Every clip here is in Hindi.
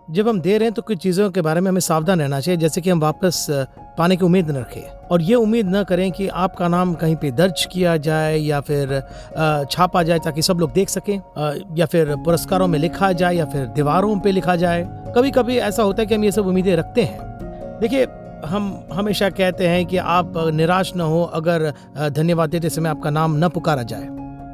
जब हम दे रहे हैं तो कुछ चीज़ों के बारे में हमें सावधान रहना चाहिए, जैसे कि हम वापस पाने की उम्मीद न रखें और ये उम्मीद न करें कि आपका नाम कहीं पे दर्ज किया जाए या फिर छापा जाए ताकि सब लोग देख सकें, या फिर पुरस्कारों में लिखा जाए या फिर दीवारों पे लिखा जाए। कभी कभी ऐसा होता है कि हम ये सब उम्मीदें रखते हैं। देखिए, हम हमेशा कहते हैं कि आप निराश न हो अगर धन्यवाद देते समय आपका नाम न पुकारा जाए,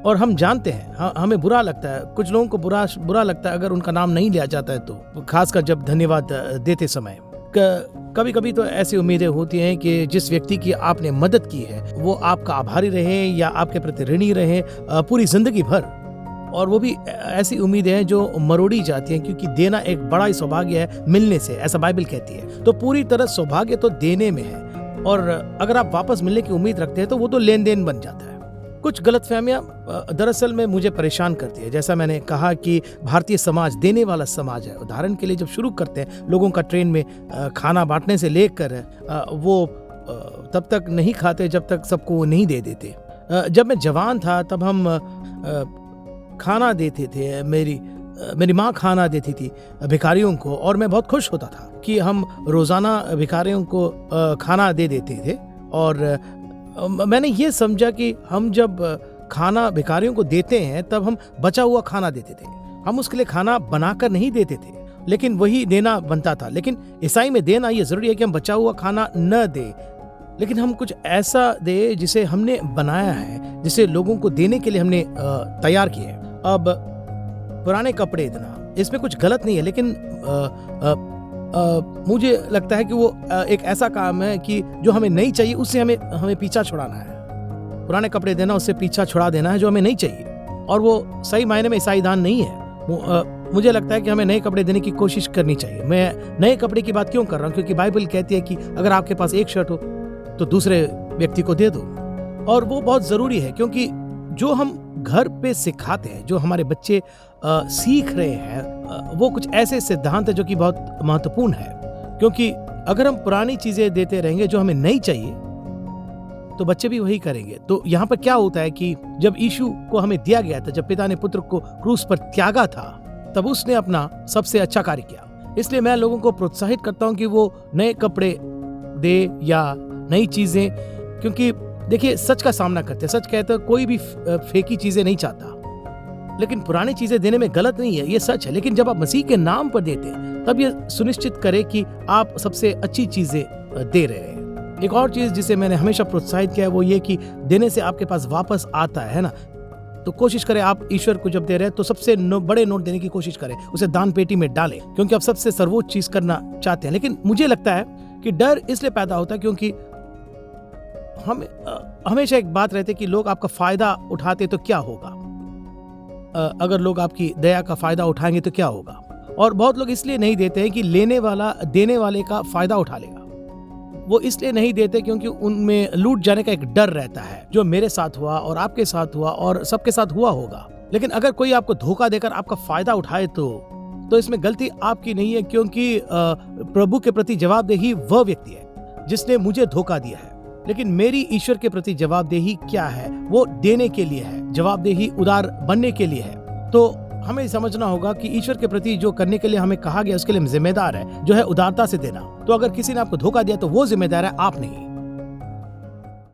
और हम जानते हैं हमें बुरा लगता है, कुछ लोगों को बुरा लगता है अगर उनका नाम नहीं लिया जाता है, तो खासकर जब धन्यवाद देते समय। कभी कभी तो ऐसी उम्मीदें होती हैं कि जिस व्यक्ति की आपने मदद की है वो आपका आभारी रहे या आपके प्रति ऋणी रहे पूरी जिंदगी भर, और वो भी ऐसी उम्मीदें हैं जो मरोड़ी जाती हैं, क्योंकि देना एक बड़ा ही सौभाग्य है मिलने से, ऐसा बाइबल कहती है। तो पूरी तरह सौभाग्य तो देने में है, और अगर आप वापस मिलने की उम्मीद रखते हैं तो वो तो लेन देन बन जाता है। कुछ गलतफहमियां दरअसल में मुझे परेशान करती है। जैसा मैंने कहा कि भारतीय समाज देने वाला समाज है। उदाहरण के लिए जब शुरू करते हैं लोगों का ट्रेन में खाना बांटने से लेकर वो तब तक नहीं खाते जब तक सबको नहीं दे देते। जब मैं जवान था तब हम खाना देते थे, मेरी माँ खाना देती थी भिखारियों को, और मैं बहुत खुश होता था कि हम रोजाना भिखारियों को खाना दे देते थे। और मैंने ये समझा कि हम जब खाना भिखारियों को देते हैं तब हम बचा हुआ खाना देते थे। हम उसके लिए खाना बनाकर नहीं देते थे, लेकिन वही देना बनता था। लेकिन ईसाई में देना ये जरूरी है कि हम बचा हुआ खाना न दे, लेकिन हम कुछ ऐसा दे जिसे हमने बनाया है, जिसे लोगों को देने के लिए हमने तैयार किया है। अब पुराने कपड़े देना, इसमें कुछ गलत नहीं है, लेकिन मुझे लगता है कि वो एक ऐसा काम है कि जो हमें नहीं चाहिए उससे हमें पीछा छुड़ाना है। पुराने कपड़े देना, उससे पीछा छुड़ा देना है जो हमें नहीं चाहिए, और वो सही मायने में ईसाई दान नहीं है। मुझे लगता है कि हमें नए कपड़े देने की कोशिश करनी चाहिए। मैं नए कपड़े की बात क्यों कर रहा हूँ, क्योंकि बाइबल कहती है कि अगर आपके पास एक शर्ट हो तो दूसरे व्यक्ति को दे दो, और वो बहुत जरूरी है, क्योंकि जो हम घर पे सिखाते हैं, जो हमारे बच्चे सीख रहे हैं, वो कुछ ऐसे सिद्धांत है जो कि बहुत महत्वपूर्ण है। क्योंकि अगर हम पुरानी चीजें देते रहेंगे जो हमें नहीं चाहिए तो बच्चे भी वही करेंगे। तो यहाँ पर क्या होता है कि जब यीशु को हमें दिया गया था, जब पिता ने पुत्र को क्रूस पर त्यागा था, तब उसने अपना सबसे अच्छा कार्य किया। इसलिए मैं लोगों को प्रोत्साहित करता हूँ कि वो नए कपड़े दे या नई चीजें, क्योंकि देखिए सच का सामना करते हैं। सच कहते हैं कोई भी फेंकी चीजें नहीं चाहता, लेकिन पुरानी चीजें देने में गलत नहीं है, ये सच है। लेकिन जब आप मसीह के नाम पर देते हैं तब ये सुनिश्चित करें कि आप सबसे अच्छी चीजें दे रहे हैं। एक और चीज जिसे मैंने हमेशा प्रोत्साहित किया है वो ये कि देने से आपके पास वापस आता है ना। तो कोशिश करें, आप ईश्वर को जब दे रहे हैं तो सबसे बड़े नोट देने की कोशिश करें, उसे दान पेटी में डालें, क्योंकि आप सबसे सर्वोच्च चीज करना चाहते हैं। लेकिन मुझे लगता है कि डर इसलिए पैदा होता है क्योंकि हम हमेशा एक बात रहती है कि लोग आपका फायदा उठाते तो क्या होगा, अगर लोग आपकी दया का फायदा उठाएंगे तो क्या होगा। और बहुत लोग इसलिए नहीं देते हैं कि लेने वाला देने वाले का फायदा उठा लेगा। वो इसलिए नहीं देते क्योंकि उनमें लूट जाने का एक डर रहता है, जो मेरे साथ हुआ और आपके साथ हुआ और सबके साथ हुआ होगा। लेकिन अगर कोई आपको धोखा देकर आपका फायदा उठाए तो इसमें गलती आपकी नहीं है, क्योंकि प्रभु के प्रति जवाबदेही वह व्यक्ति है जिसने मुझे धोखा दिया है। लेकिन मेरी ईश्वर के प्रति जवाबदेही क्या है, वो देने के लिए है, जवाबदेही उदार बनने के लिए है। तो हमें समझना होगा कि ईश्वर के प्रति जो करने के लिए हमें कहा गया उसके लिए हम जिम्मेदार है, जो है उदारता से देना। तो अगर किसी ने आपको धोखा दिया तो वो जिम्मेदार है, आप नहीं।